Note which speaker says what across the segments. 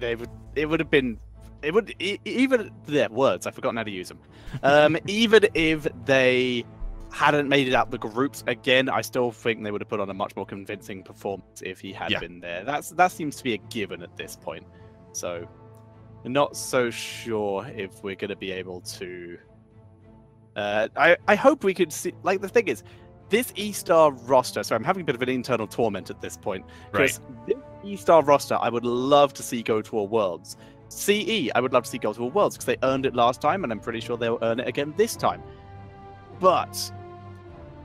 Speaker 1: It would have been. It would even their words. I've forgotten how to use them. Even if they hadn't made it out the groups again, I still think they would have put on a much more convincing performance if he had been there. That seems to be a given at this point. So, not so sure if we're going to be able to. I hope we could see. Like the thing is, this ESTAR roster. So I'm having a bit of an internal torment at this point because this ESTAR roster, I would love to see go to a Worlds. CE, I would love to see go to a Worlds because they earned it last time, and I'm pretty sure they'll earn it again this time. But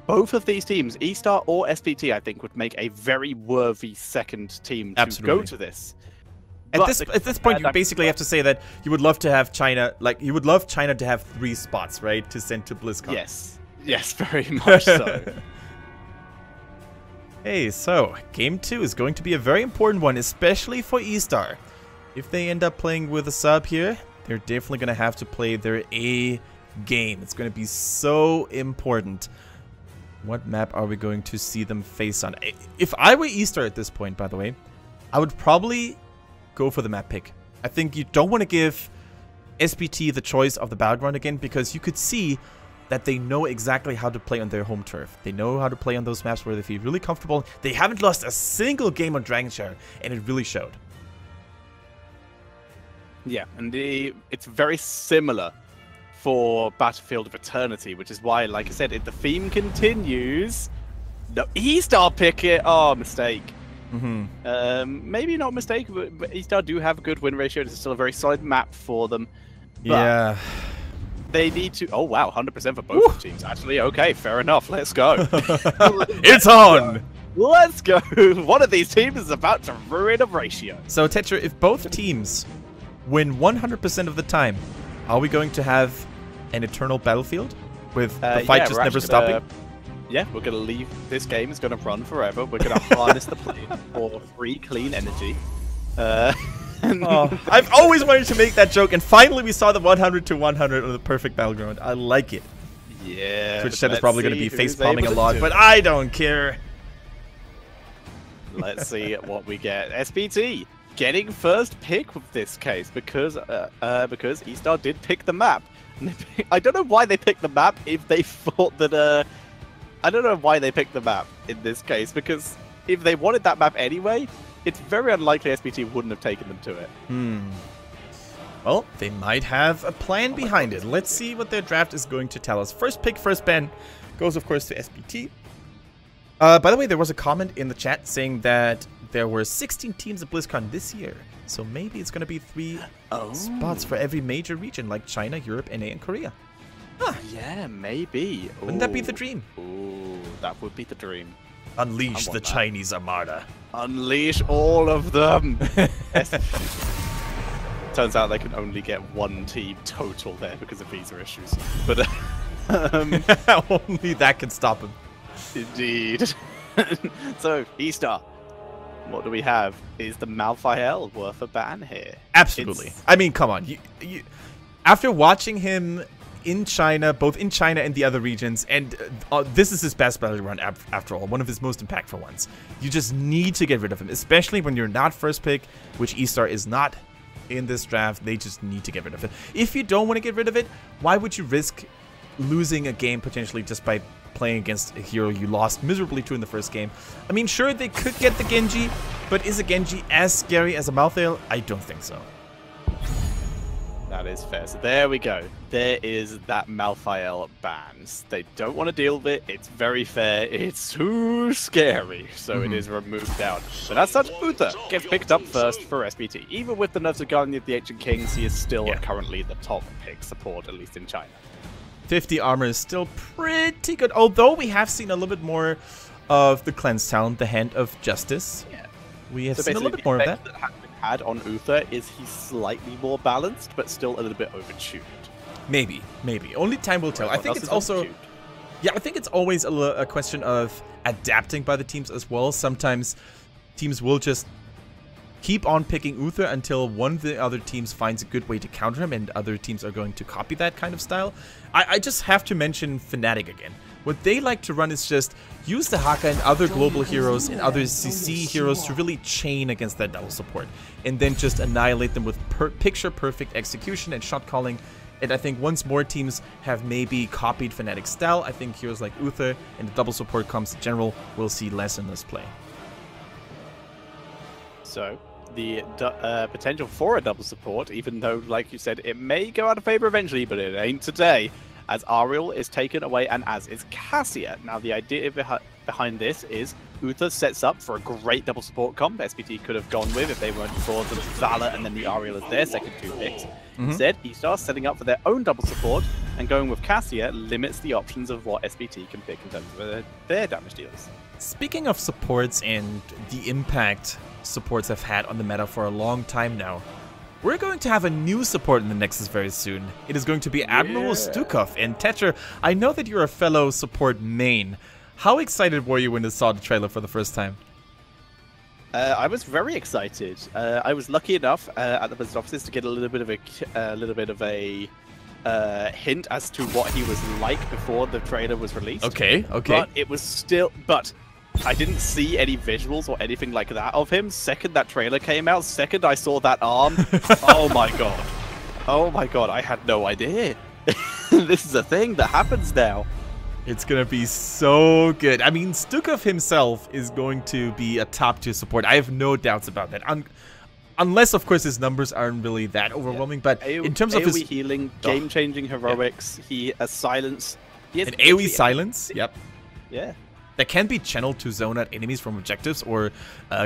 Speaker 1: both of these teams, ESTAR or SPT, I think would make a very worthy second team to go to this.
Speaker 2: At this point, you basically have to say that you would love to have China, like you would love China to have 3 spots, right, to send to BlizzCon.
Speaker 1: Yes, very much so.
Speaker 2: Hey, so Game 2 is going to be a very important one, especially for ESTAR. If they end up playing with a sub here, they're definitely going to have to play their A game. It's going to be so important. What map are we going to see them face on? If I were ESTAR at this point, by the way, I would probably go for the map pick. I think you don't want to give SPT the choice of the battleground again, because you could see that they know exactly how to play on their home turf. They know how to play on those maps where they feel really comfortable. They haven't lost a single game on Dragon Share, and it really showed.
Speaker 1: Yeah, and it's very similar for Battlefield of Eternity, which is why, like I said, if the theme continues, no, ESTAR pick it. Oh, mistake. Maybe not a mistake, but ESTAR do have a good win ratio. It's still a very solid map for them. But they need to. Oh wow, 100% for both teams. Actually, okay, fair enough. Let's go.
Speaker 2: It's on.
Speaker 1: Let's go. One of these teams is about to ruin a ratio.
Speaker 2: So Tetra, if both teams win 100% of the time, are we going to have an eternal battlefield with the fight just never stopping?
Speaker 1: Yeah, we're going to leave. This game is going to run forever. We're going to harness the plane for free, clean energy.
Speaker 2: I've always wanted to make that joke, and finally we saw the 100 to 100 on the perfect battleground. I like it.
Speaker 1: Yeah.
Speaker 2: Twitch chat is probably going to be face palming a lot, but I don't care.
Speaker 1: Let's see what we get. SPT getting first pick with this case because ESTAR did pick the map. I don't know why they picked the map if they thought that I don't know why they picked the map in this case, because if they wanted that map anyway, it's very unlikely SPT wouldn't have taken them to it.
Speaker 2: Well, they might have a plan behind it. Let's see what their draft is going to tell us. First pick, first ban goes, of course, to SPT. By the way, there was a comment in the chat saying that there were 16 teams at BlizzCon this year. So maybe it's going to be 3 spots for every major region, like China, Europe, NA, and Korea. Huh.
Speaker 1: Yeah, maybe.
Speaker 2: Wouldn't that be the dream?
Speaker 1: Ooh, that would be the dream.
Speaker 2: Unleash the Chinese Armada.
Speaker 1: Unleash all of them. Turns out they can only get 1 team total there because of visa issues. But
Speaker 2: only that can stop them.
Speaker 1: Indeed. So, ESTAR, what do we have? Is the Malphael worth a ban here?
Speaker 2: Absolutely. I mean, come on. You, after watching him in China, both in China and the other regions, and this is his best battleground after all, one of his most impactful ones. You just need to get rid of him, especially when you're not first pick, which ESTAR is not in this draft. They just need to get rid of it. If you don't want to get rid of it, why would you risk losing a game potentially just by playing against a hero you lost miserably to in the first game? I mean, sure, they could get the Genji, but is a Genji as scary as a Malthael? I don't think so.
Speaker 1: That is fair. So there we go. There is that Malphael bans. They don't want to deal with it. It's very fair. It's too scary. So it is removed out. But as such, Uther gets picked up first for SPT. Even with the nerfs of Guardian of the Ancient Kings, he is still currently the top pick support, at least in China.
Speaker 2: 50 armor is still pretty good, although we have seen a little bit more of the cleanse talent, the Hand of Justice. Yeah. We have seen a little bit more of that.
Speaker 1: Had on Uther is he's slightly more balanced, but still a little bit overtuned.
Speaker 2: Maybe. Only time will tell. I think it's also, I think it's always a question of adapting by the teams as well. Sometimes teams will just keep on picking Uther until one of the other teams finds a good way to counter him, and other teams are going to copy that kind of style. I just have to mention Fnatic again. What they like to run is just use the Haka and other global heroes and other CC heroes to really chain against that double support, and then just annihilate them with picture-perfect execution and shot calling. And I think once more teams have maybe copied Fnatic's style, I think heroes like Uther and the double support comps in general will see less and less play.
Speaker 1: So, the potential for a double support, even though, like you said, it may go out of favor eventually, but it ain't today, as Ariel is taken away and as is Cassia. Now, the idea behind this is Uther sets up for a great double support comp SPT could have gone with if they weren't for the Valor and then the Ariel as their second 2 picks. Instead, ESTAR setting up for their own double support, and going with Cassia limits the options of what SPT can pick in terms of their damage dealers.
Speaker 2: Speaking of supports and the impact supports have had on the meta for a long time now, we're going to have a new support in the Nexus very soon. It is going to be Admiral Stukov. And Tetra, I know that you're a fellow support main. How excited were you when you saw the trailer for the first time?
Speaker 1: I was very excited. I was lucky enough at the Blizzard offices to get a little bit of a hint as to what he was like before the trailer was released.
Speaker 2: Okay.
Speaker 1: But it was still, I didn't see any visuals or anything like that of him. Second that trailer came out, second I saw that arm, oh my god. Oh my god, I had no idea. This is a thing that happens now.
Speaker 2: It's going to be so good. I mean, Stukov himself is going to be a top tier support. I have no doubts about that. Unless, of course, his numbers aren't really that overwhelming. But in terms of his
Speaker 1: healing, game-changing heroics, he has silence. He has
Speaker 2: an AoE silence. Yep.
Speaker 1: Yeah.
Speaker 2: That can be channeled to zone out enemies from objectives or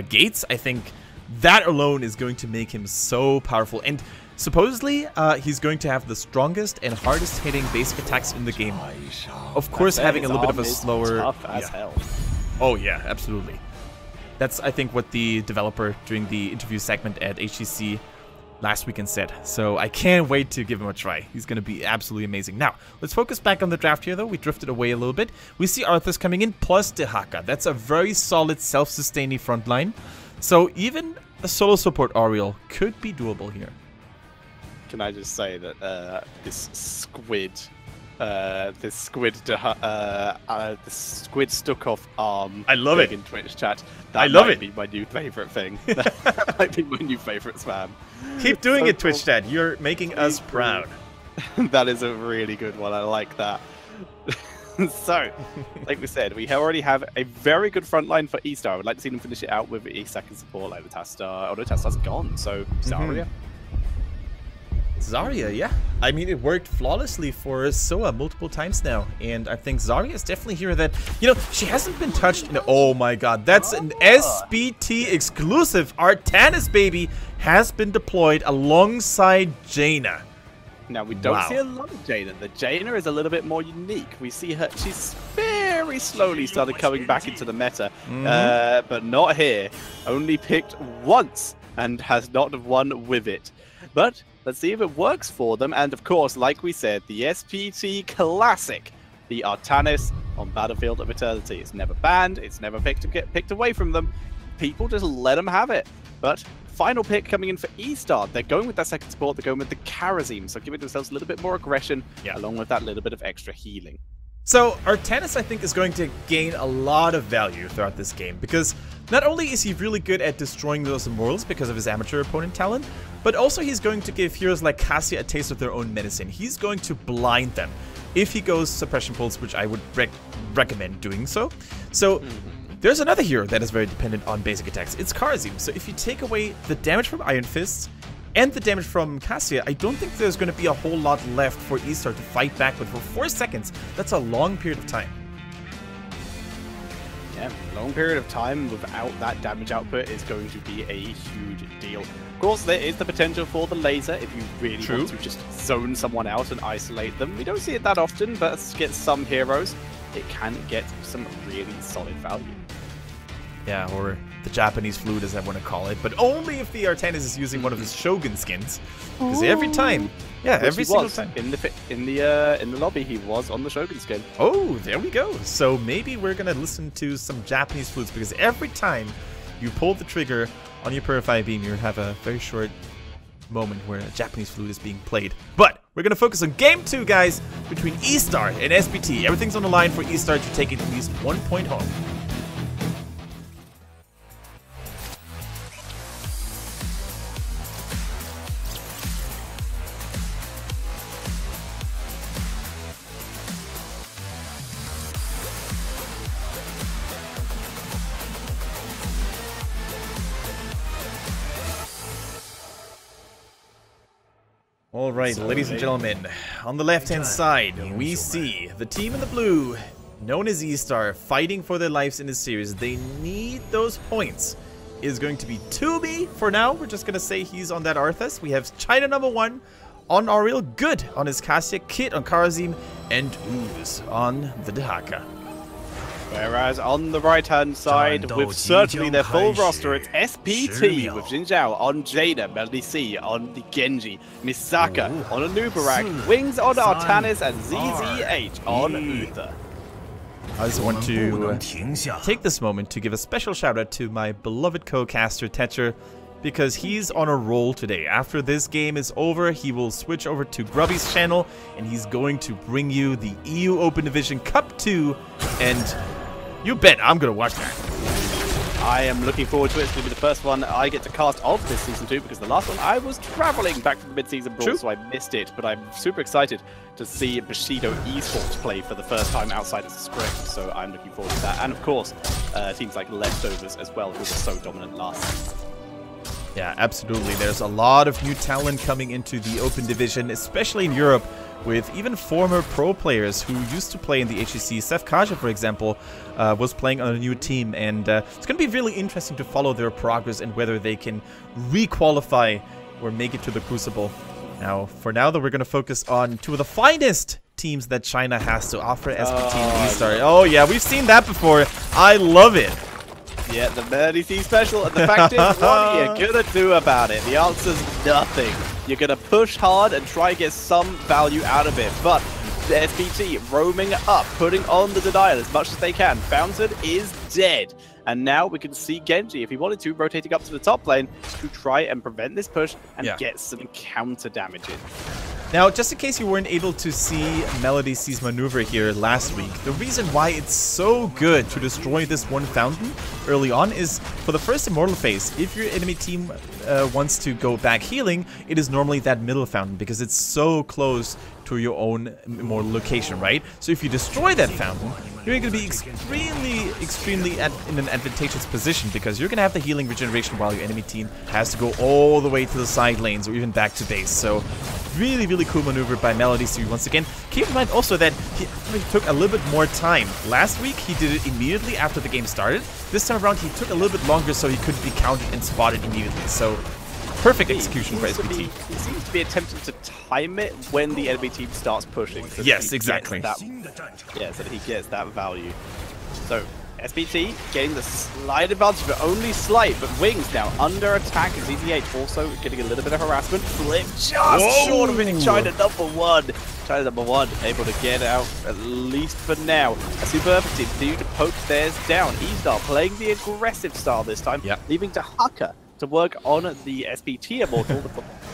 Speaker 2: gates. I think that alone is going to make him so powerful. And supposedly, he's going to have the strongest and hardest hitting basic attacks in the game. Of course, having a little bit of a slower...
Speaker 1: Tough as hell.
Speaker 2: Oh yeah, absolutely. That's, I think, what the developer during the interview segment at HGC last weekend said. So I can't wait to give him a try. He's going to be absolutely amazing. Now, let's focus back on the draft here, though. We drifted away a little bit. We see Arthas coming in, plus Dehaka. That's a very solid self-sustaining front line. So even a solo support Ariel could be doable here.
Speaker 1: Can I just say that this squid Stukov arm.
Speaker 2: I love it
Speaker 1: in Twitch chat.
Speaker 2: I love it.
Speaker 1: Be my new favorite thing. That might be my new favorite spam.
Speaker 2: Keep doing it, Twitch chat. You're making us proud.
Speaker 1: That is a really good one. I like that. So, like we said, we already have a very good front line for ESTAR. I would like to see them finish it out with a second support like the Tastar. Although Tastar's gone, so Zarya.
Speaker 2: Zarya, yeah. I mean, it worked flawlessly for Soa multiple times now, and I think Zarya is definitely here that, you know, she hasn't been touched in... Oh my god, that's an SPT exclusive. Artanis, baby, has been deployed alongside Jaina.
Speaker 1: Now, we don't see a lot of Jaina. The Jaina is a little bit more unique. We see her... She's very slowly started coming back into the meta, but not here. Only picked once and has not won with it. But let's see if it works for them. And of course, like we said, the SPT classic, the Artanis on Battlefield of Eternity. It's never banned. It's never picked away from them. People just let them have it. But final pick coming in for ESTAR. They're going with that second support. They're going with the Karazim. So giving themselves a little bit more aggression, along with that little bit of extra healing.
Speaker 2: So Artanis, I think, is going to gain a lot of value throughout this game, because not only is he really good at destroying those immortals because of his amateur opponent talent, but also he's going to give heroes like Cassia a taste of their own medicine. He's going to blind them if he goes Suppression Pulse, which I would recommend doing so. So there's another hero that is very dependent on basic attacks. It's Karazim. So if you take away the damage from Iron Fists and the damage from Cassia, I don't think there's going to be a whole lot left for ESTAR to fight back with. For 4 seconds, that's a long period of time.
Speaker 1: Yeah, long period of time without that damage output is going to be a huge deal. Of course, there is the potential for the laser if you really want to just zone someone out and isolate them. We don't see it that often, but get some heroes, it can get some really solid value.
Speaker 2: Yeah, or the Japanese flute, as I want to call it, but only if the Artanis is using one of his Shogun skins. Because every time, every single time
Speaker 1: in the lobby, he was on the Shogun skin.
Speaker 2: Oh, there we go. So maybe we're gonna listen to some Japanese flutes, because every time you pull the trigger on your Purify Beam, you have a very short moment where a Japanese flute is being played. But we're going to focus on Game 2, guys, between ESTAR and SPT. Everything's on the line for ESTAR to take at least 1 point home. Alright, ladies and gentlemen, on the left-hand side, we see the team in the blue, known as ESTAR, fighting for their lives in this series. They need those points. It is going to be 2B for now. We're just going to say he's on that Arthas. We have China #1 on Ariel, Good on his Cassia, Kit on Karazim, and Ooze on the Dehaka.
Speaker 1: Whereas on the right-hand side, with certainly their full roster, it's SPT with Xin Zhao on Jaina, Melody C on the Genji, Misaka on Anubarak, Wings on Artanis, and ZZH on Uther.
Speaker 2: I just want to take this moment to give a special shout-out to my beloved co-caster, Tetcher, because he's on a roll today. After this game is over, he will switch over to Grubby's channel, and he's going to bring you the EU Open Division Cup 2, and you bet I'm going to watch that.
Speaker 1: I am looking forward to it. It's going to be the first one I get to cast of this Season 2, because the last one I was traveling back from the mid-season brawl, so I missed it. But I'm super excited to see Bushido Esports play for the first time outside of the script, so I'm looking forward to that. And of course, teams like Leftovers as well, who were so dominant last season.
Speaker 2: Yeah, absolutely. There's a lot of new talent coming into the Open Division, especially in Europe, with even former pro players who used to play in the HGC. Seth Kaja, for example, was playing on a new team, and it's going to be really interesting to follow their progress and whether they can re-qualify or make it to the Crucible. Now, for now, though, we're going to focus on two of the finest teams that China has to offer, SPT and ESTAR. Oh, yeah, we've seen that before. I love it.
Speaker 1: Yeah, the Melody C special, and the fact is, what are you gonna do about it? The answer's nothing. You're gonna push hard and try and get some value out of it, but the SPT roaming up, putting on the denial as much as they can. Fountain is dead, and now we can see Genji, if he wanted to, rotating up to the top lane to try and prevent this push and get some counter damage in.
Speaker 2: Now, just in case you weren't able to see Melody C's maneuver here last week, the reason why it's so good to destroy this one fountain early on is for the first Immortal phase, if your enemy team wants to go back healing, it is normally that middle fountain because it's so close to your own Immortal location, right? So if you destroy that fountain, you're going to be extremely in an advantageous position because you're going to have the healing regeneration while your enemy team has to go all the way to the side lanes or even back to base. So really, really cool maneuver by Melody C once again. Keep in mind also that he took a little bit more time. Last week, he did it immediately after the game started. This time around, he took a little bit longer so he could be counted and spotted immediately. So perfect execution for SPT.
Speaker 1: He seems to be attempting to time it when the enemy team starts pushing. So
Speaker 2: yes, exactly.
Speaker 1: So that he gets that value. So SPT getting the slight advantage, but only slight. But Wings now under attack, and ZZH also getting a little bit of harassment. Flip just short of hitting China #1. China #1 able to get out, at least for now. A Superb team continue to poke theirs down. ESTAR playing the aggressive style this time, leaving to Haka to work on the SPT Immortal.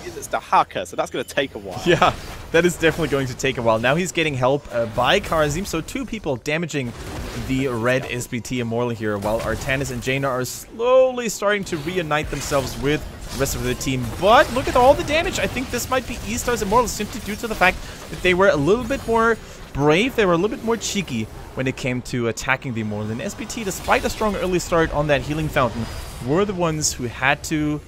Speaker 1: It's the Haka, so that's going to take a while.
Speaker 2: Yeah, that is definitely going to take a while. Now he's getting help by Karazim, so two people damaging the red SPT Immortal here, while Artanis and Jaina are slowly starting to reunite themselves with the rest of the team. But look at all the damage. I think this might be ESTAR's Immortal simply due to the fact that they were a little bit more brave, they were a little bit more cheeky when it came to attacking the Immortal. And SPT, despite a strong early start on that healing fountain, were the ones who had to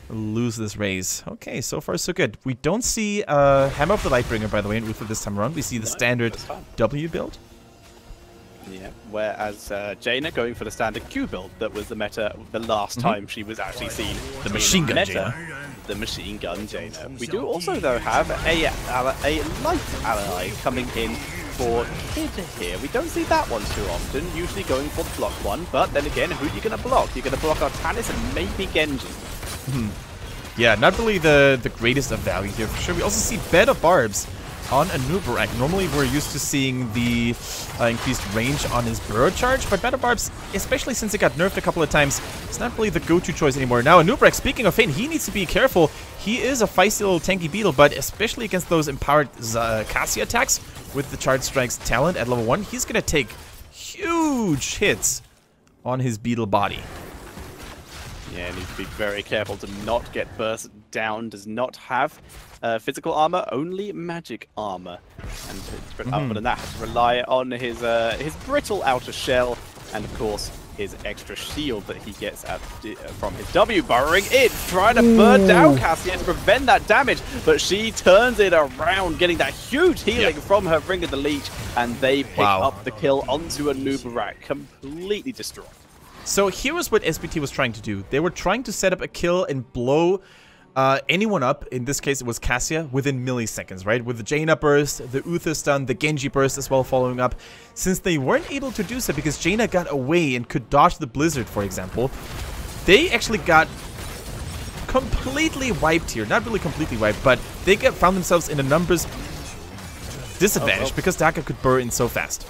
Speaker 2: lose this race. Okay, so far so good. We don't see Hammer of the Lightbringer, by the way, in Uther this time around. We see the standard W build.
Speaker 1: Yeah, whereas Jaina going for the standard Q build that was the meta the last time she was actually seen.
Speaker 2: The machine gun Jaina.
Speaker 1: The machine gun Jaina. We do also, though, have a light ally coming in for Kid here. We don't see that one too often, usually going for the block one, but then again, who are you going to block? You're going to block Artanis and maybe Genji.
Speaker 2: Yeah, not really the greatest of value here for sure. We also see Bed of Barbs on Anubarak. Normally we're used to seeing the increased range on his burrow charge, but Metabarbs, especially since it got nerfed a couple of times, it's not really the go-to choice anymore. Now Anubarak, speaking of Fane, he needs to be careful. He is a feisty little tanky beetle, but especially against those empowered Cassia attacks with the Charge Strike's talent at level 1, he's going to take huge hits on his beetle body.
Speaker 1: Yeah, needs to be very careful to not get burst down. Does not have physical armor, only magic armor. And other than that, has to rely on his brittle outer shell, and of course his extra shield that he gets from his W, burrowing in, trying to burn down Cassia to prevent that damage, but she turns it around, getting that huge healing from her Ring of the Leech, and they pick up the kill onto Anubarak, completely destroyed.
Speaker 2: So here was what SPT was trying to do. They were trying to set up a kill and blow anyone up. In this case, it was Cassia within milliseconds, right? With the Jaina burst, the Uther stun, the Genji burst as well following up. Since they weren't able to do so because Jaina got away and could dodge the Blizzard, for example, they actually got completely wiped here. Not really completely wiped, but they found themselves in a numbers disadvantage because Daka could burr in so fast.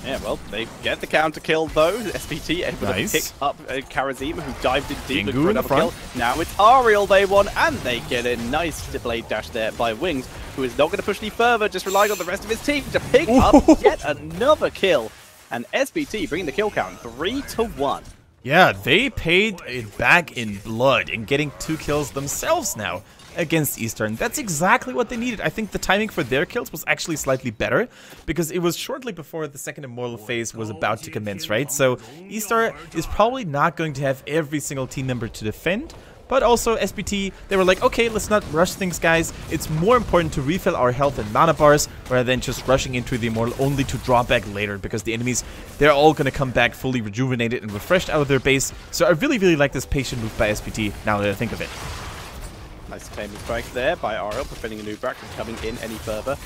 Speaker 1: Yeah, well, they get the counter kill though. SPT able to pick up Karazim, who dived in deep for another kill. Now it's Ariel they want, and they get a nice blade dash there by Wings, who is not going to push any further, just relying on the rest of his team to pick up yet another kill. And SPT bringing the kill count 3-1.
Speaker 2: Yeah, they paid it back in blood and getting 2 kills themselves now against ESTAR, and that's exactly what they needed. I think the timing for their kills was actually slightly better because it was shortly before the second Immortal phase was about to commence, right? So ESTAR is probably not going to have every single team member to defend, but also SPT, they were like, okay, let's not rush things, guys. It's more important to refill our health and mana bars rather than just rushing into the Immortal only to draw back later, because the enemies, they're all going to come back fully rejuvenated and refreshed out of their base. So I really, really like this patient move by SPT now that I think of it.
Speaker 1: Nice claiming strike there by Ariel, preventing Anubarak from coming in any further.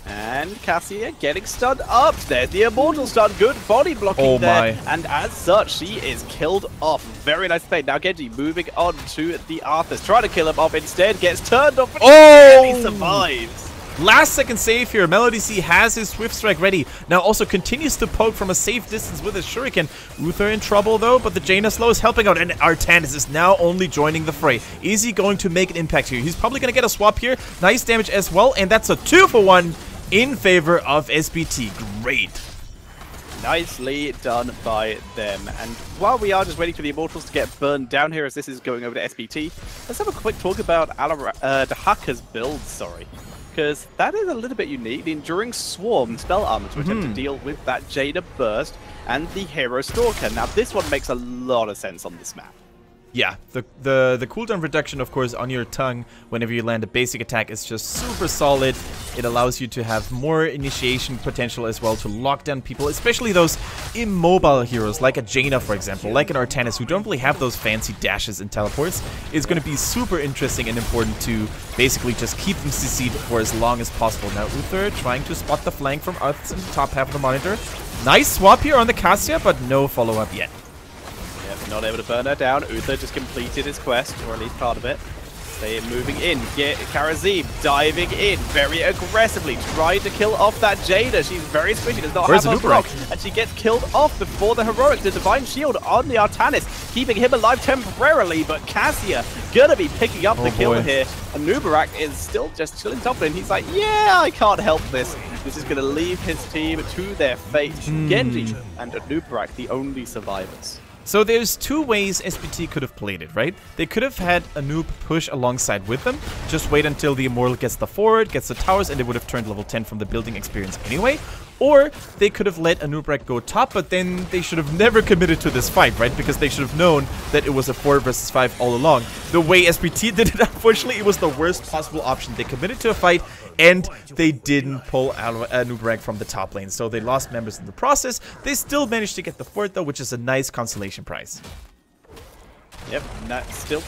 Speaker 1: And Cassia getting stunned up. There's the Immortal stun. Good body blocking there. And as such, she is killed off. Very nice play. Now Genji moving on to the Arthurs. Trying to kill him off. Instead gets turned off. But barely survives.
Speaker 2: Last second save here. Melody C has his Swift Strike ready. Now also continues to poke from a safe distance with his Shuriken. Uther in trouble though, but the Jaina slow is helping out, and Artanis is now only joining the fray. Is he going to make an impact here? He's probably going to get a swap here. Nice damage as well, and that's a 2-for-1 in favor of SPT. Great.
Speaker 1: Nicely done by them. And while we are just waiting for the Immortals to get burned down here as this is going over to SPT, let's have a quick talk about Dahaka's build, because that is a little bit unique. The Enduring Swarm spell armor to attempt to deal with that Jaina burst and the Hero Stalker. Now this one makes a lot of sense on this map.
Speaker 2: Yeah, the cooldown reduction, of course, on your tongue whenever you land a basic attack is just super solid. It allows you to have more initiation potential as well to lock down people, especially those immobile heroes like a Jaina, for example, like an Artanis, who don't really have those fancy dashes and teleports. It's going to be super interesting and important to basically just keep them CC'd for as long as possible. Now Uther trying to spot the flank from Arthas in the top half of the monitor. Nice swap here on the Cassia, but no follow-up yet.
Speaker 1: Not able to burn her down. Uther just completed his quest, or at least part of it. They are moving in. Get Karazim diving in very aggressively, trying to kill off that Jaina. She's very squishy, does not have her block, and she gets killed off before the heroic. The Divine Shield on the Artanis, keeping him alive temporarily, but Cassia gonna be picking up the kill here. Anubarak is still just chilling top of him. He's like, yeah, I can't help this. This is gonna leave his team to their fate. Genji and Anubarak, the only survivors.
Speaker 2: So there's 2 ways SPT could have played it, right? They could have had a noob push alongside with them, just wait until the Immortal gets the forward, gets the towers, and they would have turned level 10 from the building experience anyway. Or they could have let Anubarak go top, but then they should have never committed to this fight, right? Because they should have known that it was a 4 versus 5 all along. The way SPT did it, unfortunately, it was the worst possible option. They committed to a fight, and they didn't pull Anubarak from the top lane. So they lost members in the process. They still managed to get the fort, though, which is a nice consolation prize.
Speaker 1: Yep, still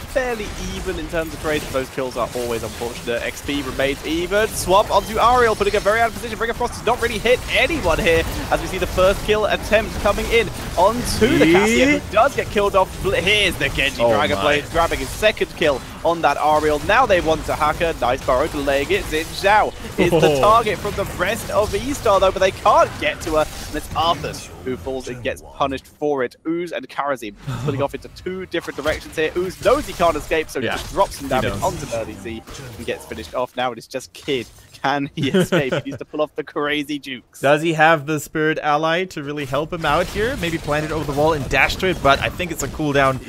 Speaker 1: fairly even in terms of trades, but those kills are always unfortunate. XP remains even. Swap onto Ariel, putting a very out of position. Bringer Frost does not really hit anyone here, as we see the first kill attempt coming in onto the Cassian, who does get killed off. Here's the Genji Dragon Blade grabbing his second kill on that Ariel. Now they want to Hacker. Nice burrow delaying it. Xin Zhao is the target from the rest of ESTAR though, but they can't get to her. And it's Arthas who falls and gets punished for it. Ooze and Karazim pulling off into two different directions here. Ooze knows he can't escape, so he just drops some damage onto Early Z and gets finished off. Now it is just Kid. Can he escape? He needs to pull off the crazy jukes.
Speaker 2: Does he have the Spirit Ally to really help him out here? Maybe plant it over the wall and dash to it, but I think it's a cooldown.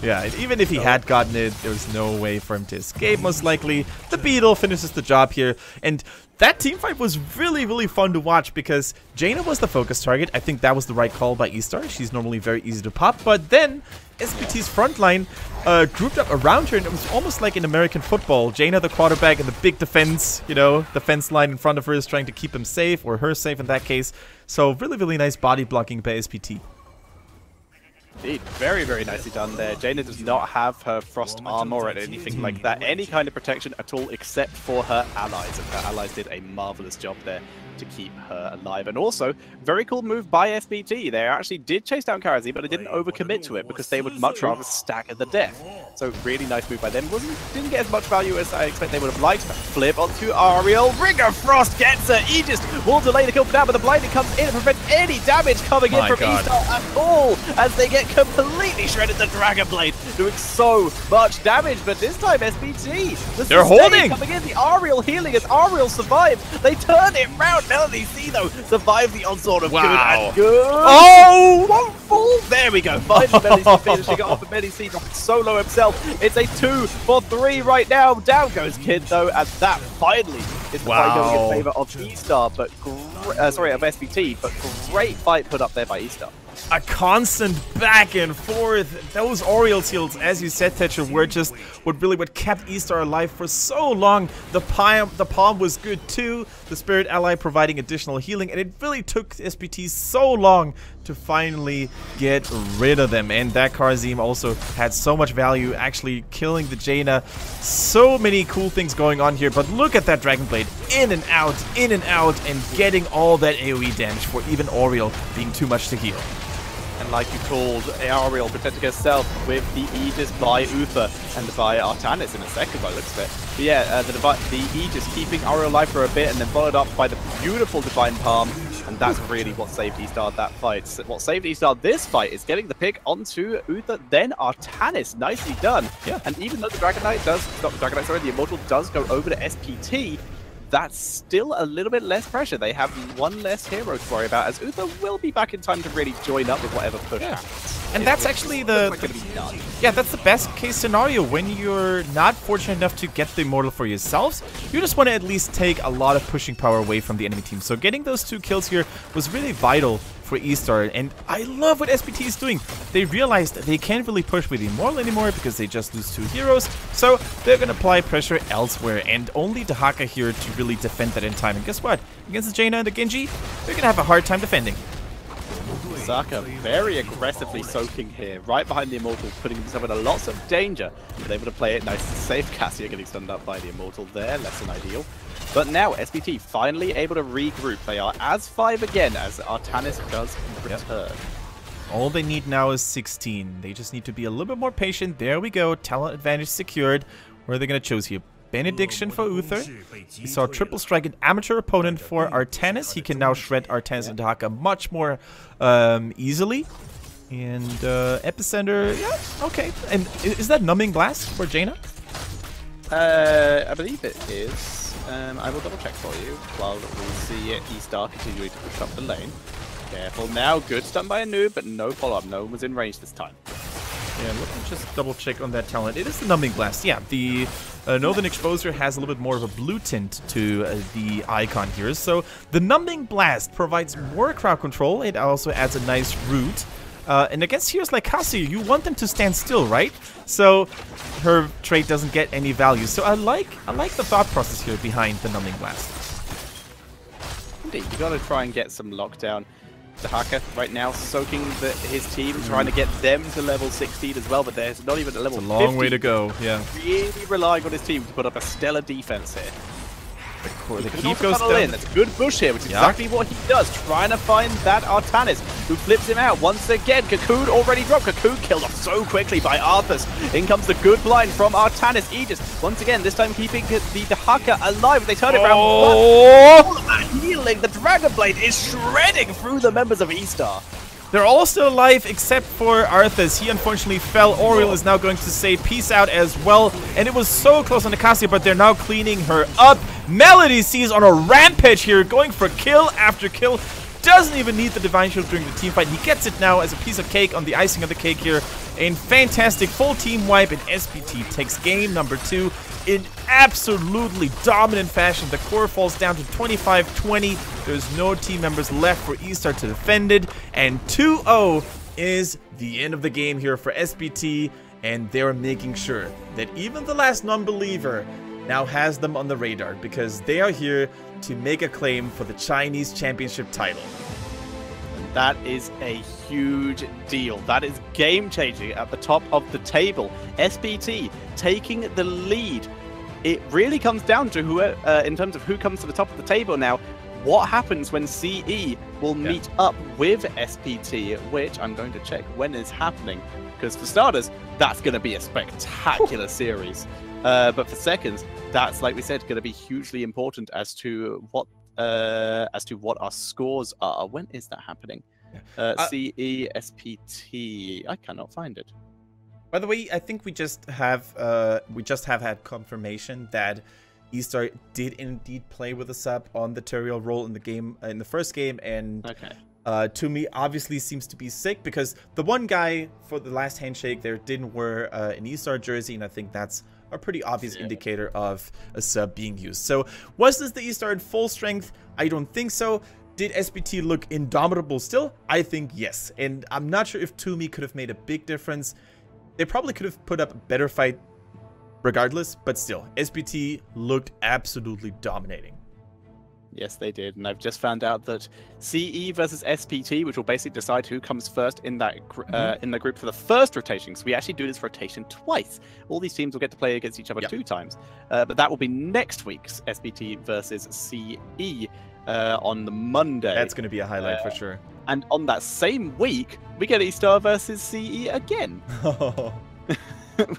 Speaker 2: Yeah. Even if he had gotten it, there's no way for him to escape, most likely. The Beetle finishes the job here, and that teamfight was really, really fun to watch because Jaina was the focus target. I think that was the right call by ESTAR. She's normally very easy to pop, but then SPT's frontline grouped up around her, and it was almost like in American football. Jaina the quarterback and the big defense, you know, defense line in front of her is trying to keep him safe, or her safe in that case. So really, really nice body blocking by SPT.
Speaker 1: Indeed, very, very nicely done there. Jaina does not have her frost armor or anything like that, any kind of protection at all except for her allies, and her allies did a marvelous job there to keep her alive. And also, very cool move by SPT. They actually did chase down Karazi, but they didn't overcommit to it because they would much rather stagger the death. So really nice move by them. Didn't get as much value as I expect they would have liked. Flip onto Ariel. Ringer Frost gets her. Aegis will delay the kill for now, but the blinding comes in and prevents any damage coming in from ESTAR at all, as they get completely shredded. The Dragon Blade doing so much damage, but this time SPT.
Speaker 2: They're holding!
Speaker 1: Coming in, the Ariel healing as Ariel survived. They turn it round. Melody C though survived the onslaught of good and good.
Speaker 2: Oh!
Speaker 1: Won't fall. There we go. Finally, Melody C finishing it off, and Melody C dropping solo himself. It's a 2 for 3 right now. Down goes Kid though, and that finally is the fight going in favor of ESTAR, but of SPT. But great fight put up there by ESTAR.
Speaker 2: A constant back and forth. Those Oriole seals, as you said, Tetcher, were just what kept ESTAR alive for so long. The palm was good too. The Spirit Ally providing additional healing, and it really took SPT so long to finally get rid of them. And that Karazim also had so much value, actually killing the Jaina. So many cool things going on here, but look at that Dragon Blade. In and out, and getting all that AoE damage for even Oriole being too much to heal.
Speaker 1: And like you called, Ariel protecting herself with the Aegis by Uther and by Artanis in a second by the looks of it. But yeah, the Aegis keeping Ariel alive for a bit and then followed up by the beautiful Divine Palm. And that's really what saved ESTAR that fight. What saved ESTAR this fight is getting the pick onto Uther, then Artanis. Nicely done. Yeah. And even though the the Immortal does go over to SPT, that's still a little bit less pressure. They have one less hero to worry about, as Uther will be back in time to really join up with whatever push happens.
Speaker 2: And that's actually that's the best case scenario when you're not fortunate enough to get the Immortal for yourselves. You just want to at least take a lot of pushing power away from the enemy team. So getting those 2 kills here was really vital for ESTAR, and I love what SPT is doing. They realized that they can't really push with Immortal anymore because they just lose 2 heroes, so they're gonna apply pressure elsewhere, and only the Haka here to really defend that in time. And guess what? Against the Jaina and the Genji, they're gonna have a hard time defending.
Speaker 1: Saka very aggressively soaking here, right behind the Immortal, putting himself in lots of danger, but able to play it nice and safe. Cassia getting stunned up by the Immortal there, less than ideal. But now SPT finally able to regroup. They are as 5 again as Artanis does return.
Speaker 2: All they need now is 16. They just need to be a little bit more patient. There we go. Talent advantage secured. Where are they going to choose here? Benediction for Uther. We saw triple strike an amateur opponent for Artanis. He can now shred Artanis and Haka much more easily. And Epicenter, yeah, okay. And is that Numbing Blast for Jaina?
Speaker 1: I believe it is. I will double check for you while we see ESTAR continuing to push up the lane. Careful now, good stun by a noob, but no follow-up. No one was in range this time.
Speaker 2: Yeah, let me just double check on that talent. It is the Numbing Blast. Yeah, the Northern Exposure has a little bit more of a blue tint to the icon here. So the Numbing Blast provides more crowd control. It also adds a nice root. And against heroes like Cassia, you want them to stand still, right? So her trait doesn't get any value. So I like the thought process here behind the Numbing Blast.
Speaker 1: Indeed, you got to try and get some lockdown. Dahaka right now, soaking his team, trying to get them to level 16 as well, but there's not even a level 50.
Speaker 2: It's a long way to go, yeah.
Speaker 1: Really relying on his team to put up a stellar defense here.
Speaker 2: The keep goes down.
Speaker 1: That's a good push here, which is exactly what he does, trying to find that Artanis, who flips him out once again. Cocoon already dropped. Cocoon killed off so quickly by Arthas. In comes the good blind from Artanis. Aegis, once again, this time keeping the Dahaka alive. They turn it around. All of that healing, the Dragon Blade is shredding through the members of ESTAR.
Speaker 2: They're all still alive except for Arthas. He unfortunately fell. Oriel is now going to say peace out as well. And it was so close on the Cassia, but they're now cleaning her up. Melody sees on a rampage here, going for kill after kill. Doesn't even need the Divine Shield during the team fight. He gets it now as a piece of cake on the icing of the cake here. In fantastic full team wipe, and SPT takes game number 2 in absolutely dominant fashion. The core falls down to 25-20. There's no team members left for ESTAR to defend it. And 2-0 is the end of the game here for SPT. And they're making sure that even the last non-believer now has them on the radar, because they are here to make a claim for the Chinese championship title.
Speaker 1: That is a huge deal. That is game-changing at the top of the table. SPT taking the lead. It really comes down to who, in terms of who comes to the top of the table now. What happens when CE will meet up with SPT, which I'm going to check when it's happening, because for starters, that's going to be a spectacular series. But for seconds, that's, like we said, going to be hugely important as to what our scores are. When is that happening? CE SPT. I cannot find it.
Speaker 2: By the way, I think we just have had confirmation that ESTAR did indeed play with a sub on the Teriel role in the game, in the first game, and Toomey obviously seems to be sick, because the one guy for the last handshake there didn't wear an ESTAR jersey, and I think that's a pretty obvious indicator of a sub being used. So was this the ESTAR in full strength? I don't think so. Did SPT look indomitable still? I think yes. And I'm not sure if Toomey could have made a big difference. They probably could have put up a better fight regardless, but still, SPT looked absolutely dominating.
Speaker 1: Yes, they did, and I've just found out that CE versus SPT, which will basically decide who comes first in that in the group for the first rotation. So we actually do this rotation twice. All these teams will get to play against each other 2 times, but that will be next week's SPT versus CE on the Monday.
Speaker 2: That's going to be a highlight for sure.
Speaker 1: And on that same week, we get ESTAR versus CE again.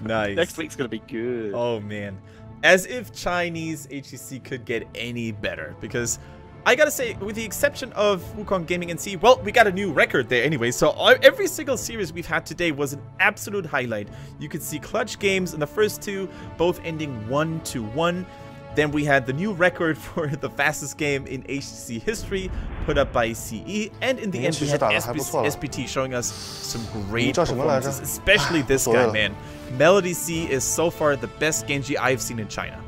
Speaker 2: Nice.
Speaker 1: Next week's going to be good.
Speaker 2: Oh man. As if Chinese HGC could get any better, because I gotta say, with the exception of Wukong Gaming NC, well, we got a new record there anyway, so every single series we've had today was an absolute highlight. You could see clutch games in the first 2, both ending 1-1. Then we had the new record for the fastest game in HGC history, put up by CE, and in the end we had SPT showing us some great performances, especially this guy, man. Melody C is so far the best Genji I've seen in China.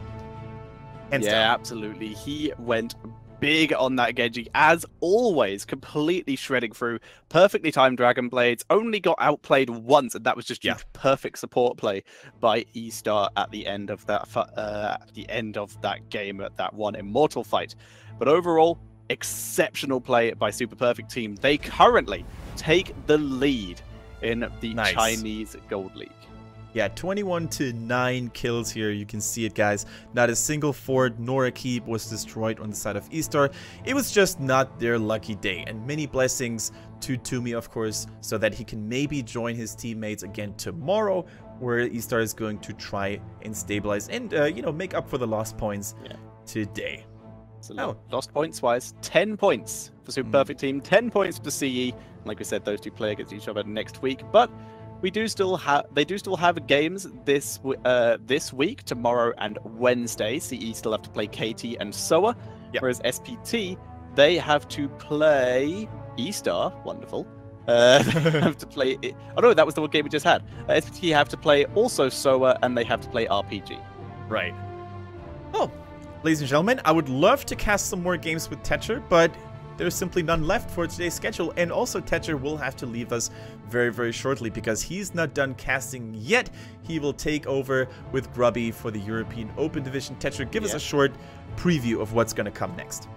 Speaker 2: Hands down.
Speaker 1: Absolutely. He went big on that Genji, as always, completely shredding through. Perfectly timed Dragon Blades, only got outplayed once, and that was just perfect support play by ESTAR at the end of that game, at that one Immortal fight. But overall, exceptional play by Super Perfect Team. They currently take the lead in the Chinese Gold League.
Speaker 2: Yeah, 21-9 kills here. You can see it, guys. Not a single fort nor a keep was destroyed on the side of ESTAR. It was just not their lucky day. And many blessings to Toomey, of course, so that he can maybe join his teammates again tomorrow, where ESTAR is going to try and stabilize and, you know, make up for the lost points today.
Speaker 1: So lost points-wise, 10 points for Super Perfect Team, 10 points for CE. Like we said, those two play against each other next week, but they do still have games this week, tomorrow and Wednesday. CE still have to play KT and SOA, whereas SPT, they have to play ESTAR. Wonderful. They have to play. Oh no, that was the one game we just had. SPT have to play also SOA, and they have to play RPG.
Speaker 2: Right. Oh, ladies and gentlemen, I would love to cast some more games with Tetcher, but there's simply none left for today's schedule, and also Tetcher will have to leave us very, very shortly because he's not done casting yet. He will take over with Grubby for the European Open Division. Tetcher, give us a short preview of what's going to come next.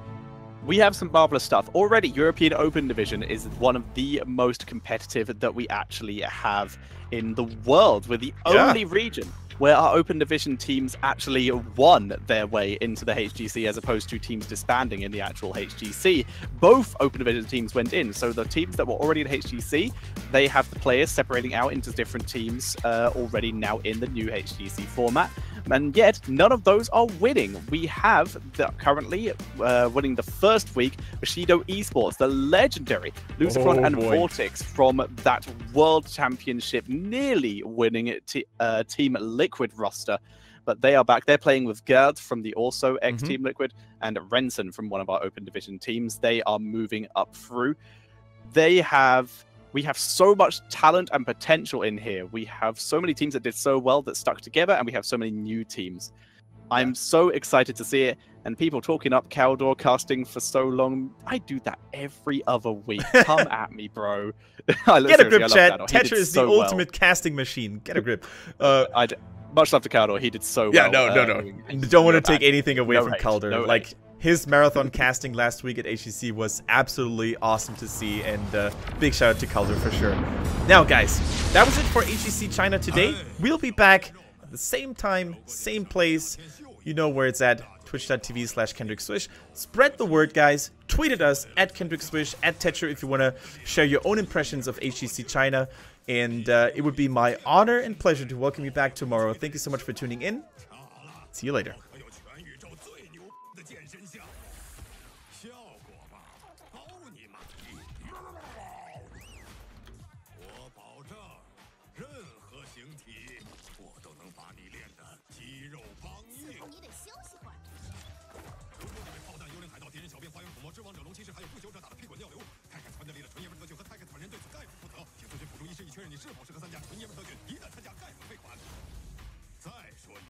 Speaker 1: we have some marvelous stuff. Already, European Open Division is one of the most competitive that we actually have in the world. We're the only region where our Open Division teams actually won their way into the HGC as opposed to teams disbanding in the actual HGC. Both Open Division teams went in, so the teams that were already in HGC, they have the players separating out into different teams already now in the new HGC format. And yet, none of those are winning. We have currently winning the first week, Bushido Esports, the legendary Lucifron and Vortex from that World Championship, nearly winning Team Liquid roster. But they are back. They're playing with Gerd from the also ex-Team Liquid and Renson from one of our Open Division teams. They are moving up through. We have so much talent and potential in here. We have so many teams that did so well that stuck together, and we have so many new teams. I'm so excited to see it. And people talking up Caldor casting for so long, I do that every other week. Come at me, bro.
Speaker 2: Get a grip, chat. Tetra is the ultimate casting machine. Get a grip.
Speaker 1: Much love to Caldor. He did so well.
Speaker 2: Yeah, no. Don't want to take anything away from Caldor. Like, his marathon casting last week at HGC was absolutely awesome to see, and big shout out to Calder for sure. Now, guys, that was it for HGC China today. We'll be back at the same time, same place. You know where it's at, twitch.tv/KendrickSwish. Spread the word, guys. Tweet at us, at KendrickSwish, at Tetra, if you want to share your own impressions of HGC China. And it would be my honor and pleasure to welcome you back tomorrow. Thank you so much for tuning in. See you later.
Speaker 3: 是否适合参加纯爷们特训？一旦参加概不退款。